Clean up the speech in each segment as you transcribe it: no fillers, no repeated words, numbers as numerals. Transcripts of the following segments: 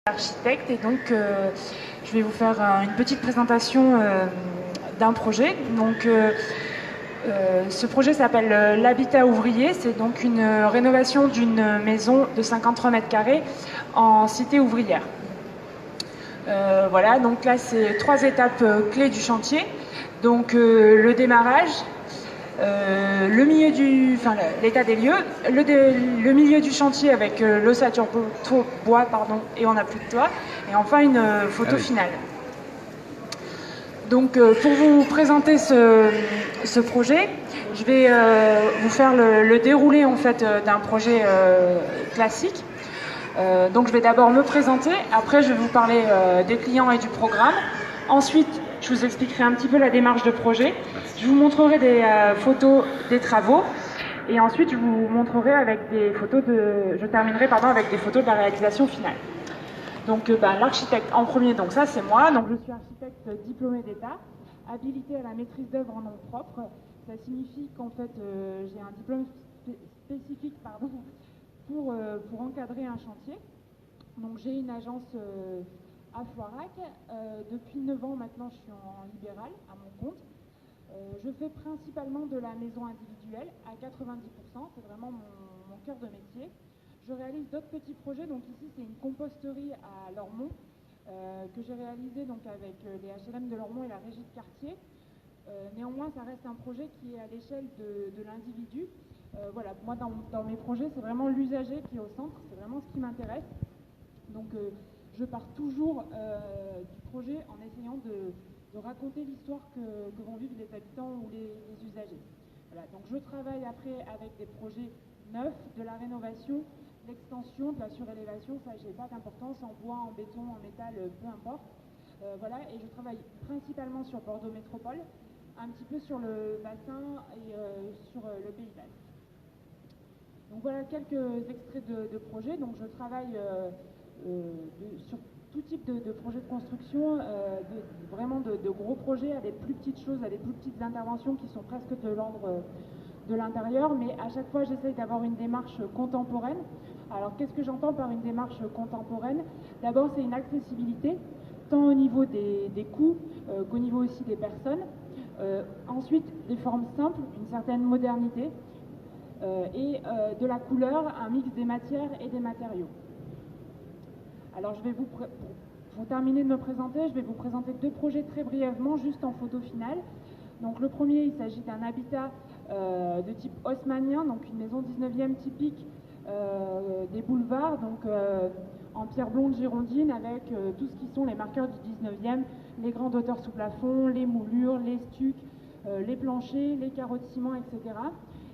Architecte et donc je vais vous faire une petite présentation d'un projet. Donc ce projet s'appelle l'habitat ouvrier. C'est donc une rénovation d'une maison de 53 mètres carrés en cité ouvrière. Voilà, donc là c'est 3 étapes clés du chantier. Donc le démarrage, le milieu l'état des lieux, le milieu du chantier avec l'ossature bois, et on n'a plus de toit, et enfin une photo finale. Donc pour vous présenter ce projet, je vais vous faire le déroulé en fait d'un projet classique. Donc je vais d'abord me présenter, après je vais vous parler des clients et du programme. Ensuite, je vous expliquerai un petit peu la démarche de projet. Je vous montrerai des photos des travaux. Et ensuite, je vous montrerai avec des photos je terminerai avec des photos de la réalisation finale. Donc l'architecte en premier, donc ça c'est moi. Donc je suis architecte diplômé d'État, habilité à la maîtrise d'œuvre en nom propre. Ça signifie qu'en fait j'ai un diplôme spécifique pour encadrer un chantier. Donc j'ai une agence à Floirac. Depuis 9 ans maintenant, je suis en libéral, à mon compte. Je fais principalement de la maison individuelle à 90%, c'est vraiment mon cœur de métier. Je réalise d'autres petits projets, donc ici c'est une composterie à Lormont que j'ai réalisé donc avec les HLM de Lormont et la régie de quartier. Néanmoins, ça reste un projet qui est à l'échelle de l'individu. Voilà, moi dans mes projets, c'est vraiment l'usager qui est au centre, c'est vraiment ce qui m'intéresse. Donc je pars toujours du projet en essayant de raconter l'histoire que vont vivre les habitants ou les usagers. Voilà, donc je travaille après avec des projets neufs, de la rénovation, l'extension, de la surélévation, ça j'ai pas d'importance, en bois, en béton, en métal, peu importe. Voilà, et je travaille principalement sur Bordeaux Métropole, un petit peu sur le bassin et sur le Pays Basque. Donc voilà quelques extraits de projets. Donc je travaille sur tout type de projets de construction, vraiment de gros projets à des plus petites choses, à des plus petites interventions qui sont presque de l'ordre de l'intérieur, mais à chaque fois j'essaye d'avoir une démarche contemporaine. Alors qu'est-ce que j'entends par une démarche contemporaine? D'abord c'est une accessibilité, tant au niveau des coûts qu'au niveau aussi des personnes. Ensuite des formes simples, une certaine modernité et de la couleur, un mix des matières et des matériaux. Alors je vais pour terminer de me présenter, je vais vous présenter 2 projets très brièvement, juste en photo finale. Donc le premier, il s'agit d'un habitat de type haussmannien, donc une maison 19e typique des boulevards, donc en pierre blonde girondine avec tout ce qui sont les marqueurs du 19e, les grandes hauteurs sous plafond, les moulures, les stucs, les planchers, les carreaux de ciment, etc.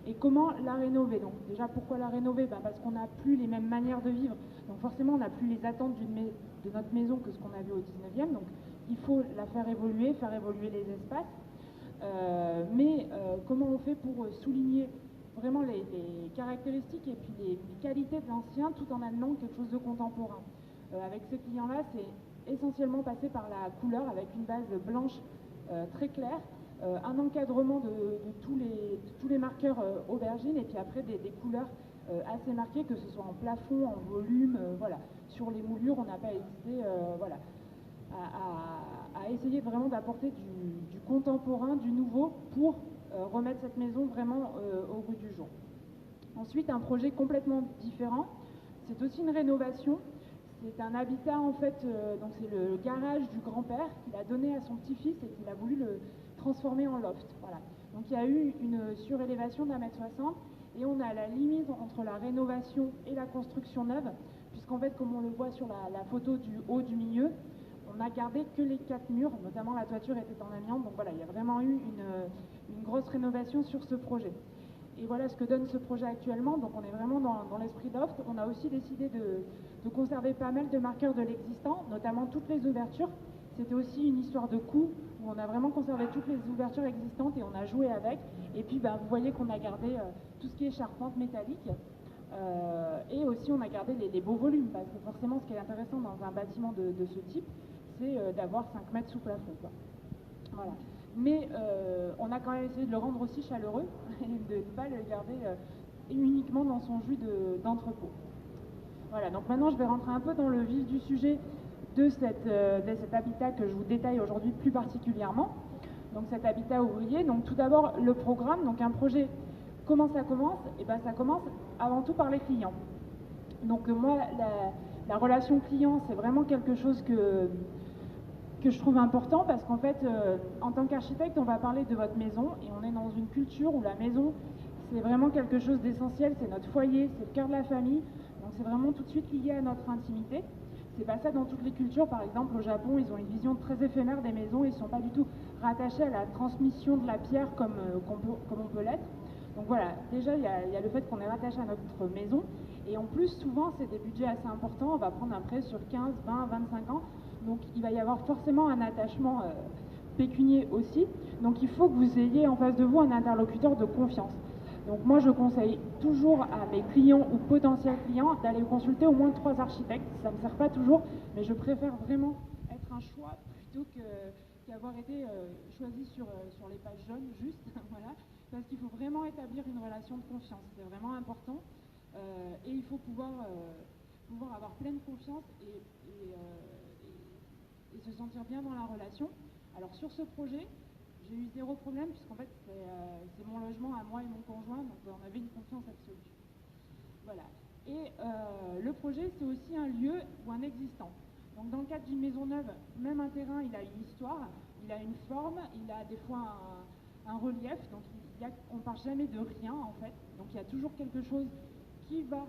Et comment la rénover? Donc déjà pourquoi la rénover? Parce qu'on n'a plus les mêmes manières de vivre, donc forcément on n'a plus les attentes de notre maison que ce qu'on avait au 19e, donc il faut la faire évoluer les espaces. Mais comment on fait pour souligner vraiment les caractéristiques et puis les qualités de l'ancien tout en amenant quelque chose de contemporain? Avec ces clients-là, c'est essentiellement passé par la couleur avec une base blanche très claire, un encadrement de tous les marqueurs aubergines et puis après des couleurs assez marquées, que ce soit en plafond, en volume, voilà. Sur les moulures, on n'a pas hésité voilà, à essayer vraiment d'apporter du contemporain, du nouveau pour remettre cette maison vraiment au goût du jour. Ensuite, un projet complètement différent, c'est aussi une rénovation. C'est un habitat en fait, donc c'est le garage du grand-père qu'il a donné à son petit-fils et qu'il a voulu le transformer en loft. Voilà. Donc il y a eu une surélévation d'1,60 m et on est à la limite entre la rénovation et la construction neuve, puisqu'en fait, comme on le voit sur la photo du haut du milieu, on n'a gardé que les 4 murs, notamment la toiture était en amiante, donc voilà, il y a vraiment eu une grosse rénovation sur ce projet. Et voilà ce que donne ce projet actuellement, donc on est vraiment dans l'esprit loft. On a aussi décidé de conserver pas mal de marqueurs de l'existant, notamment toutes les ouvertures. C'était aussi une histoire de coût, où on a vraiment conservé toutes les ouvertures existantes et on a joué avec. Et puis vous voyez qu'on a gardé tout ce qui est charpente métallique. Et aussi on a gardé les beaux volumes, parce que forcément ce qui est intéressant dans un bâtiment de ce type, c'est d'avoir 5 mètres sous plafond, quoi. Voilà. Mais on a quand même essayé de le rendre aussi chaleureux et de ne pas le garder uniquement dans son jus d'entrepôt. Voilà, donc maintenant je vais rentrer un peu dans le vif du sujet de cet habitat que je vous détaille aujourd'hui plus particulièrement. Donc cet habitat ouvrier. Donc tout d'abord le programme, donc un projet, comment ça commence? Et ben ça commence avant tout par les clients. Donc moi la relation client c'est vraiment quelque chose que je trouve important parce qu'en fait en tant qu'architecte on va parler de votre maison et on est dans une culture où la maison c'est vraiment quelque chose d'essentiel, c'est notre foyer, c'est le cœur de la famille, donc c'est vraiment tout de suite lié à notre intimité. C'est pas ça dans toutes les cultures. Par exemple, au Japon, ils ont une vision très éphémère des maisons. Ils ne sont pas du tout rattachés à la transmission de la pierre comme on peut l'être. Donc voilà, déjà, il y a le fait qu'on est rattaché à notre maison. Et en plus, souvent, c'est des budgets assez importants. On va prendre un prêt sur 15, 20, 25 ans. Donc il va y avoir forcément un attachement pécunier aussi. Donc il faut que vous ayez en face de vous un interlocuteur de confiance. Donc moi je conseille toujours à mes clients ou potentiels clients d'aller consulter au moins 3 architectes. Ça ne me sert pas toujours, mais je préfère vraiment être un choix plutôt qu'avoir été choisi sur les pages jaunes juste, voilà, parce qu'il faut vraiment établir une relation de confiance, c'est vraiment important et il faut pouvoir avoir pleine confiance et se sentir bien dans la relation. Alors sur ce projet, j'ai eu 0 problème puisqu'en fait c'est mon logement à moi et mon conjoint, donc on avait une confiance absolue. Voilà. Et le projet c'est aussi un lieu ou un existant. Donc dans le cadre d'une maison neuve, même un terrain il a une histoire, il a une forme, il a des fois un relief, donc on ne part jamais de rien en fait. Donc il y a toujours quelque chose qui va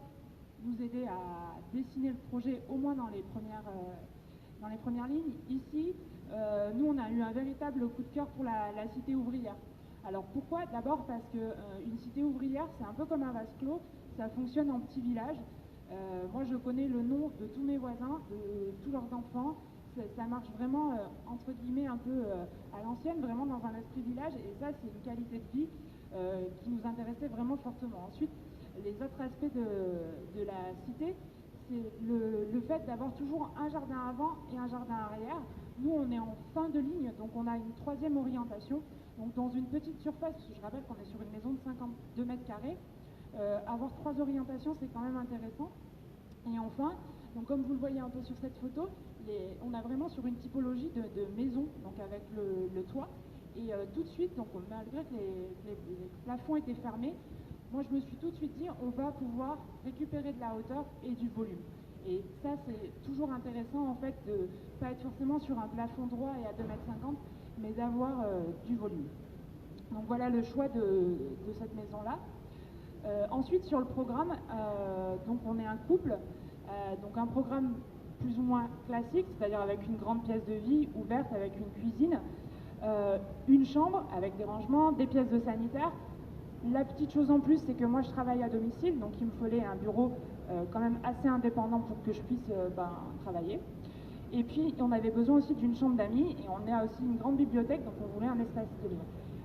nous aider à dessiner le projet au moins dans les premières lignes. Ici, nous on a eu un véritable coup de cœur pour la cité ouvrière. Alors pourquoi? D'abord parce qu'une cité ouvrière c'est un peu comme un vase clos, ça fonctionne en petit village. Moi je connais le nom de tous mes voisins, de tous leurs enfants, ça marche vraiment entre guillemets un peu à l'ancienne, vraiment dans un esprit village, et ça c'est une qualité de vie qui nous intéressait vraiment fortement. Ensuite, les autres aspects de la cité, c'est le fait d'avoir toujours un jardin avant et un jardin arrière. Nous, on est en fin de ligne, donc on a une 3e orientation. Donc dans une petite surface, je rappelle qu'on est sur une maison de 52 mètres carrés, avoir 3 orientations, c'est quand même intéressant. Et enfin, donc comme vous le voyez un peu sur cette photo, on a vraiment sur une typologie de maison, donc avec le toit. Et tout de suite, donc malgré que les plafonds étaient fermés, moi je me suis tout de suite dit on va pouvoir récupérer de la hauteur et du volume. Et ça c'est toujours intéressant en fait de pas être forcément sur un plafond droit et à 2,50 m, mais d'avoir du volume. Donc voilà le choix de cette maison là. Ensuite sur le programme, donc on est un couple, donc un programme plus ou moins classique, c'est-à-dire avec une grande pièce de vie ouverte avec une cuisine, une chambre avec des rangements, des pièces de sanitaire. La petite chose en plus, c'est que moi je travaille à domicile, donc il me fallait un bureau quand même assez indépendant pour que je puisse travailler. Et puis on avait besoin aussi d'une chambre d'amis et on a aussi une grande bibliothèque, donc on voulait un espace de livre.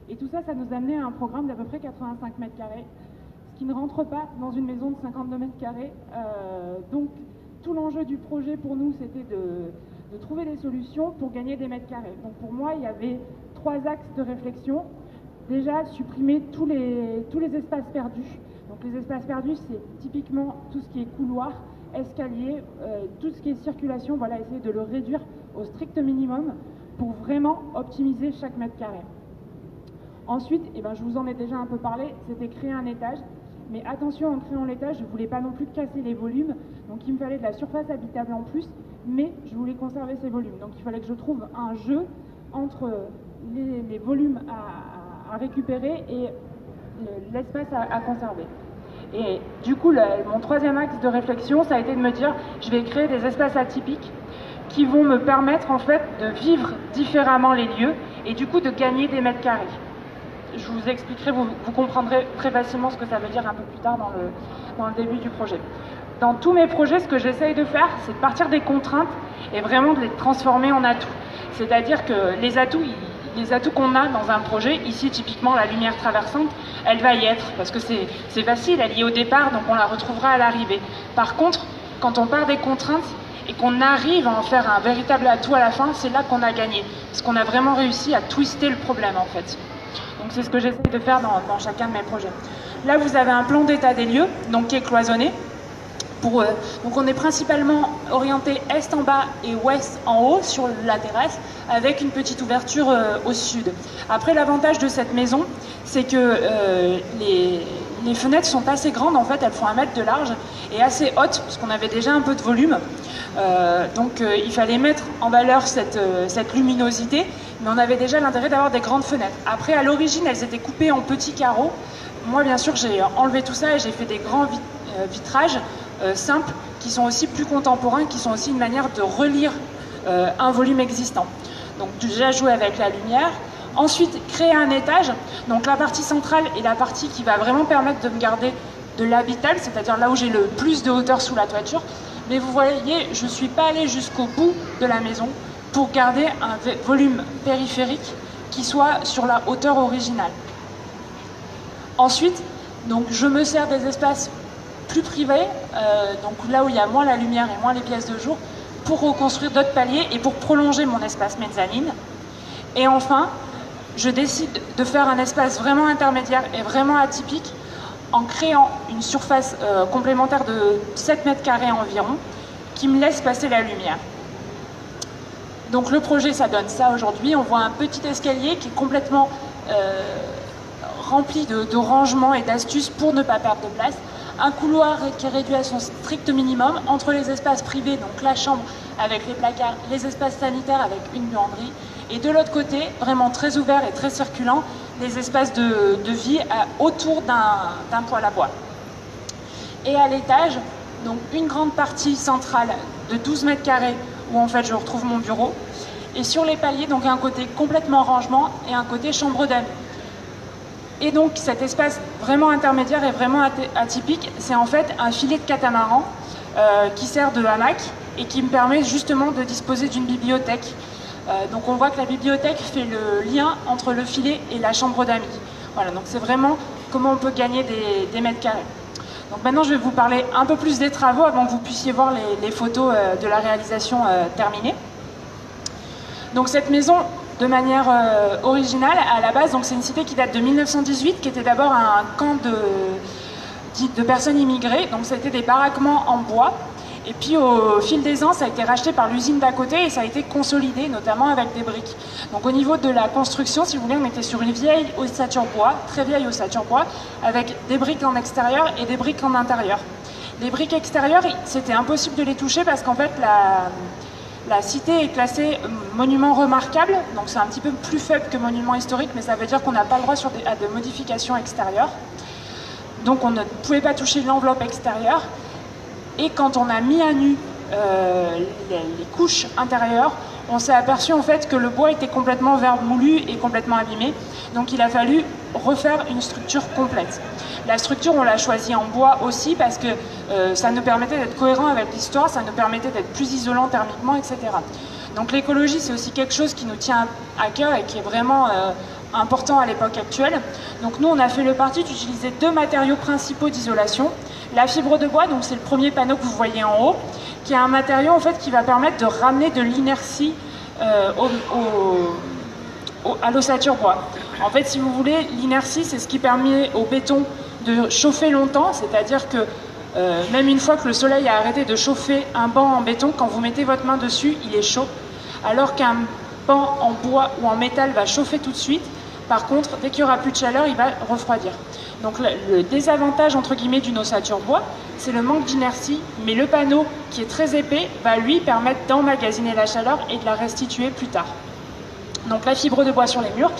Et tout ça, ça nous a amené à un programme d'à peu près 85 mètres carrés, ce qui ne rentre pas dans une maison de 52 mètres carrés. Donc tout l'enjeu du projet pour nous, c'était de trouver des solutions pour gagner des mètres carrés. Donc pour moi, il y avait 3 axes de réflexion. Déjà, supprimer tous les espaces perdus. Donc les espaces perdus, c'est typiquement tout ce qui est couloir, escalier, tout ce qui est circulation, voilà, essayer de le réduire au strict minimum pour vraiment optimiser chaque mètre carré. Ensuite, je vous en ai déjà un peu parlé, c'était créer un étage. Mais attention, en créant l'étage, je ne voulais pas non plus casser les volumes, donc il me fallait de la surface habitable en plus, mais je voulais conserver ces volumes. Donc il fallait que je trouve un jeu entre les volumes à récupérer et l'espace à conserver. Et du coup, mon 3e axe de réflexion, ça a été de me dire, je vais créer des espaces atypiques qui vont me permettre en fait de vivre différemment les lieux et du coup de gagner des mètres carrés. Je vous expliquerai, vous comprendrez très facilement ce que ça veut dire un peu plus tard dans le début du projet. Dans tous mes projets, ce que j'essaye de faire, c'est de partir des contraintes et vraiment de les transformer en atouts. C'est-à-dire que les atouts qu'on a dans un projet, ici typiquement la lumière traversante, elle va y être parce que c'est facile, elle y est au départ, donc on la retrouvera à l'arrivée. Par contre, quand on part des contraintes et qu'on arrive à en faire un véritable atout à la fin, c'est là qu'on a gagné, parce qu'on a vraiment réussi à twister le problème en fait. Donc c'est ce que j'essaie de faire dans chacun de mes projets. Là vous avez un plan d'état des lieux, donc qui est cloisonné. Donc on est principalement orienté est en bas et ouest en haut sur la terrasse, avec une petite ouverture au sud. Après, l'avantage de cette maison, c'est que les fenêtres sont assez grandes, en fait, elles font 1 mètre de large et assez hautes, parce qu'on avait déjà un peu de volume. Donc il fallait mettre en valeur cette luminosité, mais on avait déjà l'intérêt d'avoir des grandes fenêtres. Après, à l'origine, elles étaient coupées en petits carreaux. Moi, bien sûr, j'ai enlevé tout ça et j'ai fait des grands vitrages simples, qui sont aussi plus contemporains, qui sont aussi une manière de relire un volume existant. Donc déjà jouer avec la lumière. Ensuite, créer un étage. Donc la partie centrale est la partie qui va vraiment permettre de me garder de l'habitable, c'est-à-dire là où j'ai le plus de hauteur sous la toiture. Mais vous voyez, je ne suis pas allée jusqu'au bout de la maison pour garder un volume périphérique qui soit sur la hauteur originale. Ensuite, donc, je me sers des espaces plus privés, donc là où il y a moins la lumière et moins les pièces de jour, pour reconstruire d'autres paliers et pour prolonger mon espace mezzanine. Et enfin, je décide de faire un espace vraiment intermédiaire et vraiment atypique en créant une surface complémentaire de 7 mètres carrés environ, qui me laisse passer la lumière. Donc le projet, ça donne ça aujourd'hui. On voit un petit escalier qui est complètement rempli de rangements et d'astuces pour ne pas perdre de place. Un couloir qui est réduit à son strict minimum entre les espaces privés, donc la chambre avec les placards, les espaces sanitaires avec une buanderie, et de l'autre côté, vraiment très ouvert et très circulant, les espaces de vie autour d'un poêle à bois. Et à l'étage, donc une grande partie centrale de 12 mètres carrés où en fait je retrouve mon bureau, et sur les paliers, donc un côté complètement rangement et un côté chambre d'amis. Et donc cet espace vraiment intermédiaire et vraiment atypique, c'est en fait un filet de catamaran qui sert de hamac et qui me permet justement de disposer d'une bibliothèque. Donc on voit que la bibliothèque fait le lien entre le filet et la chambre d'amis. Voilà, donc c'est vraiment comment on peut gagner des mètres carrés. Donc maintenant je vais vous parler un peu plus des travaux avant que vous puissiez voir les photos de la réalisation terminée. Donc cette maison, de manière originale, à la base, c'est une cité qui date de 1918, qui était d'abord un camp de personnes immigrées. Donc ça a été des baraquements en bois. Et puis au fil des ans, ça a été racheté par l'usine d'à côté et ça a été consolidé, notamment avec des briques. Donc au niveau de la construction, si vous voulez, on était sur une vieille ossature bois, très vieille ossature bois, avec des briques en extérieur et des briques en intérieur. Les briques extérieures, c'était impossible de les toucher parce qu'en fait, la cité est classée monument remarquable, donc c'est un petit peu plus faible que monument historique, mais ça veut dire qu'on n'a pas le droit à de modifications extérieures. Donc on ne pouvait pas toucher l'enveloppe extérieure. Et quand on a mis à nu les couches intérieures, on s'est aperçu en fait que le bois était complètement vermoulu et complètement abîmé. Donc il a fallu refaire une structure complète. La structure, on l'a choisie en bois aussi parce que ça nous permettait d'être cohérent avec l'histoire, ça nous permettait d'être plus isolant thermiquement, etc. Donc l'écologie, c'est aussi quelque chose qui nous tient à cœur et qui est vraiment important à l'époque actuelle. Donc nous, on a fait le parti d'utiliser 2 matériaux principaux d'isolation. La fibre de bois, donc c'est le premier panneau que vous voyez en haut, qui est un matériau en fait qui va permettre de ramener de l'inertie à l'ossature bois. En fait, si vous voulez, l'inertie, c'est ce qui permet au béton de chauffer longtemps, c'est-à-dire que même une fois que le soleil a arrêté de chauffer un banc en béton, quand vous mettez votre main dessus, il est chaud, alors qu'un banc en bois ou en métal va chauffer tout de suite. Par contre, dès qu'il n'y aura plus de chaleur, il va refroidir. Donc le désavantage entre guillemets d'une ossature bois, c'est le manque d'inertie, mais le panneau qui est très épais va lui permettre d'emmagasiner la chaleur et de la restituer plus tard. Donc la fibre de bois sur les murs.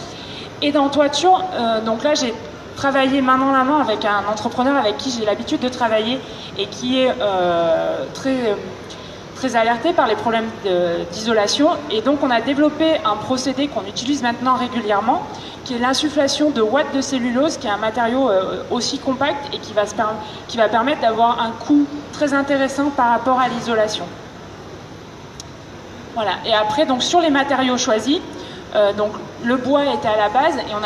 Et dans toiture, donc là j'ai travaillé main dans la main avec un entrepreneur avec qui j'ai l'habitude de travailler et qui est très alerté par les problèmes d'isolation. Et donc on a développé un procédé qu'on utilise maintenant régulièrement, qui est l'insufflation de ouate de cellulose, qui est un matériau aussi compact et qui va permettre d'avoir un coût très intéressant par rapport à l'isolation. Voilà. Et après, donc sur les matériaux choisis, donc le bois était à la base et on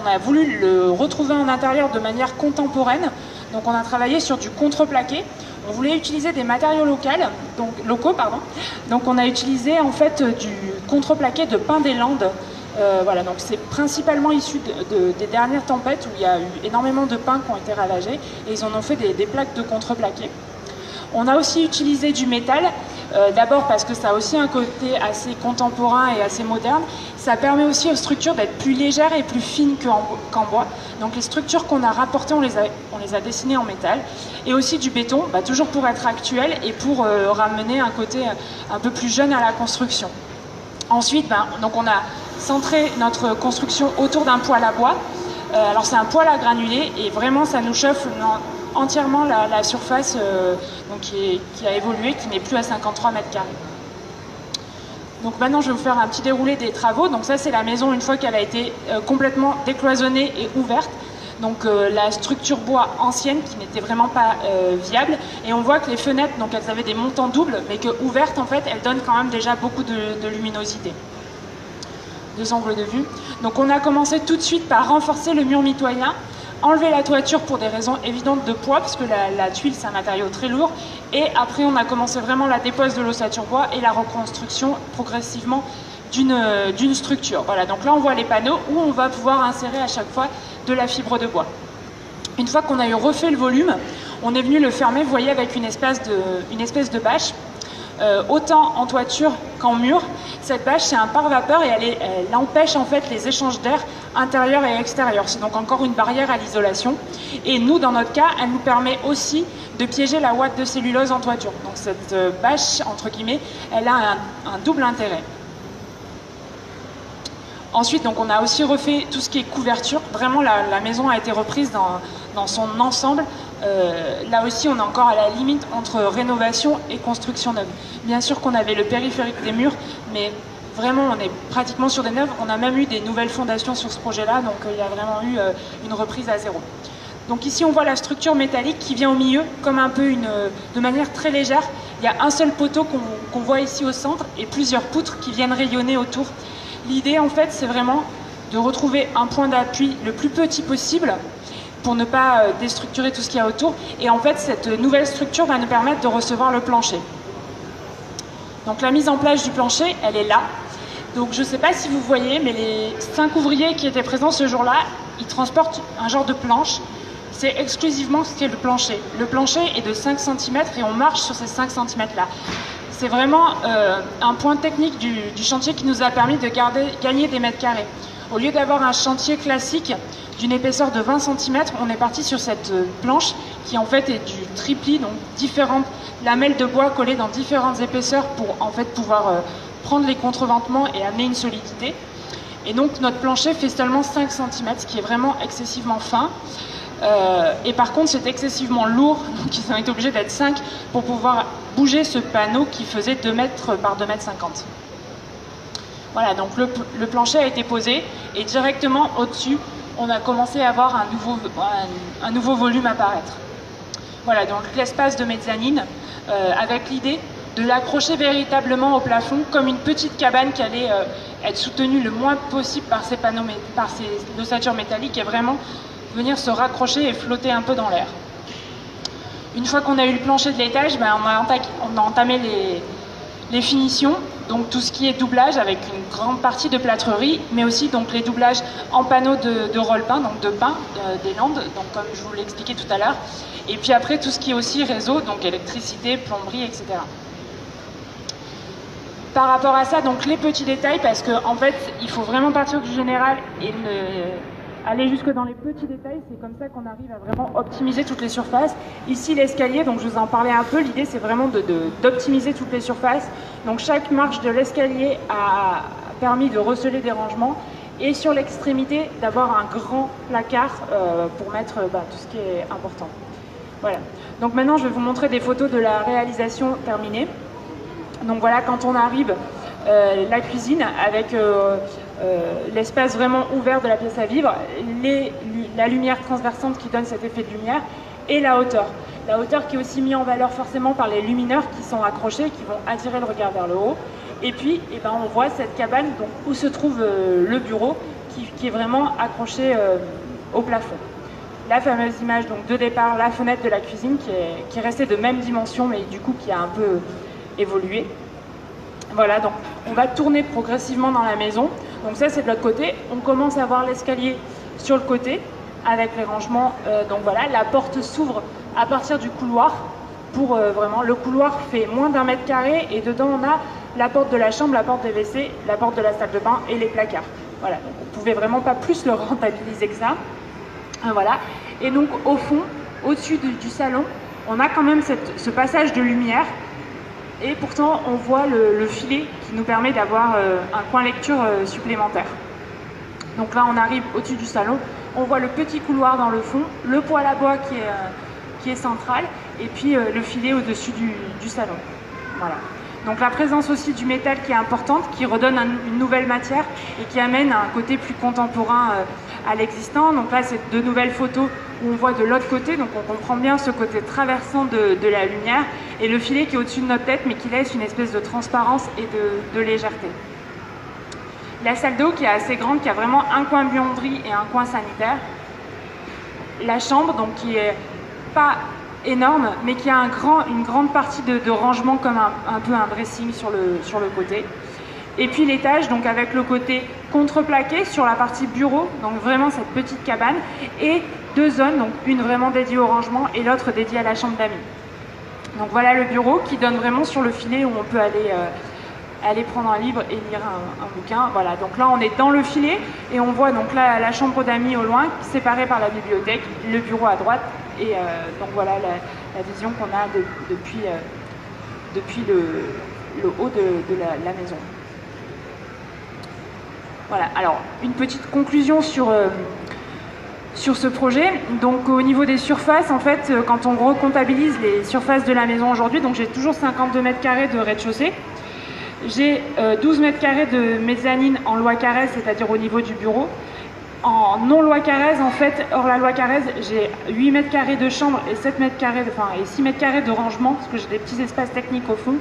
a voulu le retrouver en intérieur de manière contemporaine. Donc on a travaillé sur du contreplaqué. On voulait utiliser des matériaux locaux. Donc on a utilisé en fait du contreplaqué de pin des Landes. Voilà, donc c'est principalement issu des dernières tempêtes où il y a eu énormément de pins qui ont été ravagés et ils en ont fait des plaques de contreplaqué. On a aussi utilisé du métal, d'abord parce que ça a aussi un côté assez contemporain et assez moderne. Ça permet aussi aux structures d'être plus légères et plus fines qu'en bois. Donc les structures qu'on a rapportées, on les a dessinées en métal. Et aussi du béton, toujours pour être actuel et pour ramener un côté un peu plus jeune à la construction. Ensuite, donc on a centré notre construction autour d'un poêle à bois. Alors c'est un poêle à granulés et vraiment ça nous chauffe entièrement la surface donc qui a évolué, qui n'est plus à 53 mètres carrés. Donc maintenant je vais vous faire un petit déroulé des travaux. Donc ça c'est la maison une fois qu'elle a été complètement décloisonnée et ouverte. Donc la structure bois ancienne qui n'était vraiment pas viable, et on voit que les fenêtres, donc elles avaient des montants doubles, mais que ouvertes en fait, elles donnent quand même déjà beaucoup de luminosité. Deux angles de vue. Donc on a commencé tout de suite par renforcer le mur mitoyen, enlever la toiture pour des raisons évidentes de poids, parce que la tuile c'est un matériau très lourd, et après on a commencé vraiment la dépose de l'ossature bois et la reconstruction progressivement d'une structure. Voilà, donc là on voit les panneaux où on va pouvoir insérer à chaque fois de la fibre de bois. Une fois qu'on a eu refait le volume, on est venu le fermer, vous voyez, avec une espèce de bâche, autant en toiture qu'en mur. Cette bâche, c'est un pare-vapeur et elle empêche en fait les échanges d'air intérieur et extérieur. C'est donc encore une barrière à l'isolation. Et nous, dans notre cas, elle nous permet aussi de piéger la ouate de cellulose en toiture. Donc cette bâche, entre guillemets, elle a un double intérêt. Ensuite, donc, on a aussi refait tout ce qui est couverture. Vraiment, la maison a été reprise dans son ensemble. Là aussi, on est encore à la limite entre rénovation et construction neuve. Bien sûr qu'on avait le périphérique des murs, mais vraiment, on est pratiquement sur des neuves. On a même eu des nouvelles fondations sur ce projet-là, donc il y a vraiment eu une reprise à zéro. Donc ici, on voit la structure métallique qui vient au milieu, comme un peu de manière très légère. Il y a un seul poteau qu'on voit ici au centre et plusieurs poutres qui viennent rayonner autour. L'idée, en fait, c'est vraiment de retrouver un point d'appui le plus petit possible pour ne pas déstructurer tout ce qu'il y a autour. Et en fait, cette nouvelle structure va nous permettre de recevoir le plancher. Donc la mise en place du plancher, elle est là. Donc je ne sais pas si vous voyez, mais les 5 ouvriers qui étaient présents ce jour-là, ils transportent un genre de planche. C'est exclusivement ce qu'est le plancher. Le plancher est de 5 cm et on marche sur ces 5 cm-là. C'est vraiment un point technique du chantier qui nous a permis de gagner des mètres carrés. Au lieu d'avoir un chantier classique d'une épaisseur de 20 cm, on est parti sur cette planche qui en fait est du triplis, donc différentes lamelles de bois collées dans différentes épaisseurs pour en fait pouvoir prendre les contreventements et amener une solidité. Et donc notre plancher fait seulement 5 cm, ce qui est vraiment excessivement fin. Et par contre c'est excessivement lourd, donc ils ont été obligés d'être 5 pour pouvoir bouger ce panneau qui faisait 2 mètres par 2 mètres 50. Voilà, donc le plancher a été posé et directement au-dessus on a commencé à avoir un nouveau volume apparaître. Voilà, donc l'espace de mezzanine avec l'idée de l'accrocher véritablement au plafond comme une petite cabane qui allait être soutenue le moins possible par ces panneaux, par ces ossatures métalliques et vraiment venir se raccrocher et flotter un peu dans l'air. Une fois qu'on a eu le plancher de l'étage, on a entamé les finitions, donc tout ce qui est doublage avec une grande partie de plâtrerie, mais aussi donc les doublages en panneaux de roll-pin, donc de pin des Landes, donc comme je vous l'ai expliqué tout à l'heure. Et puis après tout ce qui est aussi réseau, donc électricité, plomberie, etc. Par rapport à ça, donc les petits détails, parce qu'en fait, il faut vraiment partir du général et aller jusque dans les petits détails, c'est comme ça qu'on arrive à vraiment optimiser toutes les surfaces. Ici, l'escalier, donc je vous en parlais un peu, l'idée c'est vraiment d'optimiser toutes les surfaces. Donc chaque marche de l'escalier a permis de receler des rangements et sur l'extrémité d'avoir un grand placard pour mettre tout ce qui est important. Voilà. Donc maintenant, je vais vous montrer des photos de la réalisation terminée. Donc voilà, quand on arrive, la cuisine avec l'espace vraiment ouvert de la pièce à vivre, la lumière transversante qui donne cet effet de lumière et la hauteur. La hauteur qui est aussi mise en valeur forcément par les lumineurs qui sont accrochés, qui vont attirer le regard vers le haut. Et puis on voit cette cabane donc, où se trouve le bureau qui est vraiment accroché au plafond. La fameuse image donc, de départ, la fenêtre de la cuisine qui est restée de même dimension mais du coup qui a un peu évolué. Voilà, donc on va tourner progressivement dans la maison. Donc ça c'est de l'autre côté. On commence à voir l'escalier sur le côté avec les rangements. Donc voilà, la porte s'ouvre à partir du couloir. pour vraiment, le couloir fait moins d'1 mètre carré et dedans on a la porte de la chambre, la porte des WC, la porte de la salle de bain et les placards. Voilà, donc on ne pouvait vraiment pas plus le rentabiliser que ça. Voilà. Et donc au fond, au-dessus du salon, on a quand même ce passage de lumière et pourtant on voit le filet qui nous permet d'avoir un coin lecture supplémentaire. Donc là on arrive au-dessus du salon, on voit le petit couloir dans le fond, le poêle à bois qui est central et puis le filet au-dessus du salon. Voilà. Donc la présence aussi du métal qui est importante, qui redonne une nouvelle matière et qui amène un côté plus contemporain à l'existant. Donc là c'est de nouvelles photos où on voit de l'autre côté, donc on comprend bien ce côté traversant de la lumière et le filet qui est au-dessus de notre tête mais qui laisse une espèce de transparence et de légèreté. La salle d'eau qui est assez grande, qui a vraiment un coin buanderie et un coin sanitaire. La chambre donc qui est pas énorme, mais qui a une grande partie de rangement comme un peu un dressing sur le côté. Et puis l'étage, donc avec le côté contreplaqué sur la partie bureau, donc vraiment cette petite cabane, et 2 zones, donc une vraiment dédiée au rangement et l'autre dédiée à la chambre d'amis. Donc voilà le bureau qui donne vraiment sur le filet où on peut aller prendre un livre et lire un bouquin. Voilà, donc là on est dans le filet et on voit donc là la chambre d'amis au loin, séparée par la bibliothèque, le bureau à droite. Et donc voilà la vision qu'on a depuis le haut de la maison. Voilà, alors une petite conclusion sur ce projet. Donc au niveau des surfaces, en fait, quand on recomptabilise les surfaces de la maison aujourd'hui, donc j'ai toujours 52 mètres carrés de rez-de-chaussée. J'ai 12 mètres carrés de mezzanine en loi Carrez, c'est-à-dire au niveau du bureau. En non-loi Carrez, en fait, hors la loi Carrez, j'ai 8 mètres carrés de chambre et 7 mètres carrés, et 6 mètres carrés de rangement, parce que j'ai des petits espaces techniques au fond.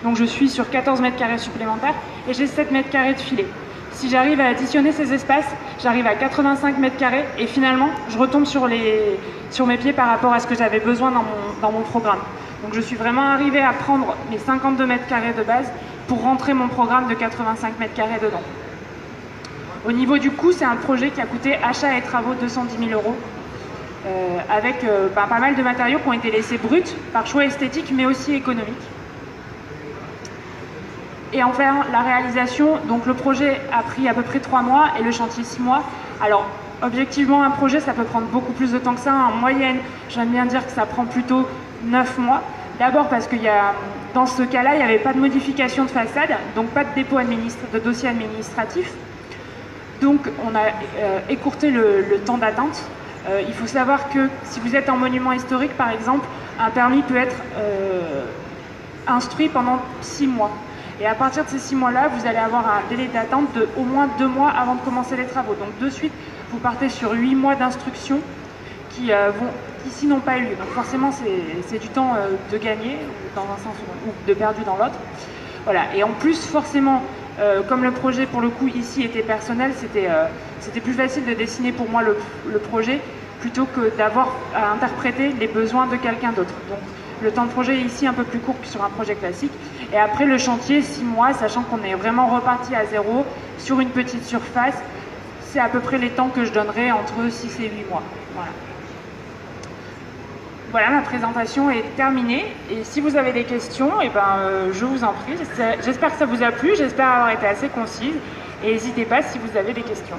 Donc je suis sur 14 mètres carrés supplémentaires et j'ai 7 mètres carrés de filet. Si j'arrive à additionner ces espaces, j'arrive à 85 mètres carrés et finalement, je retombe sur mes pieds par rapport à ce que j'avais besoin dans mon programme. Donc je suis vraiment arrivée à prendre mes 52 mètres carrés de base pour rentrer mon programme de 85 mètres carrés dedans. Au niveau du coût, c'est un projet qui a coûté achat et travaux 210 000 €, avec pas mal de matériaux qui ont été laissés bruts par choix esthétique mais aussi économique. Et enfin, la réalisation, donc le projet a pris à peu près 3 mois et le chantier 6 mois. Alors, objectivement, un projet, ça peut prendre beaucoup plus de temps que ça. En moyenne, j'aime bien dire que ça prend plutôt 9 mois. D'abord parce que dans ce cas-là, il n'y avait pas de modification de façade, donc pas de dépôt de dossier administratif. Donc on a écourté le temps d'attente. Il faut savoir que si vous êtes en monument historique, par exemple, un permis peut être instruit pendant 6 mois. Et à partir de ces 6 mois-là, vous allez avoir un délai d'attente de au moins 2 mois avant de commencer les travaux. Donc de suite, vous partez sur 8 mois d'instruction qui ici n'ont pas eu lieu. Donc forcément, c'est du temps de gagner dans un sens ou de perdu dans l'autre. Voilà. Et en plus, forcément, comme le projet pour le coup ici était personnel, c'était plus facile de dessiner pour moi le projet plutôt que d'avoir à interpréter les besoins de quelqu'un d'autre. Donc le temps de projet est ici un peu plus court que sur un projet classique. Et après le chantier, 6 mois, sachant qu'on est vraiment reparti à zéro sur une petite surface, c'est à peu près les temps que je donnerai entre 6 et 8 mois. Voilà. Voilà, ma présentation est terminée et si vous avez des questions, je vous en prie. J'espère que ça vous a plu, j'espère avoir été assez concise et n'hésitez pas si vous avez des questions.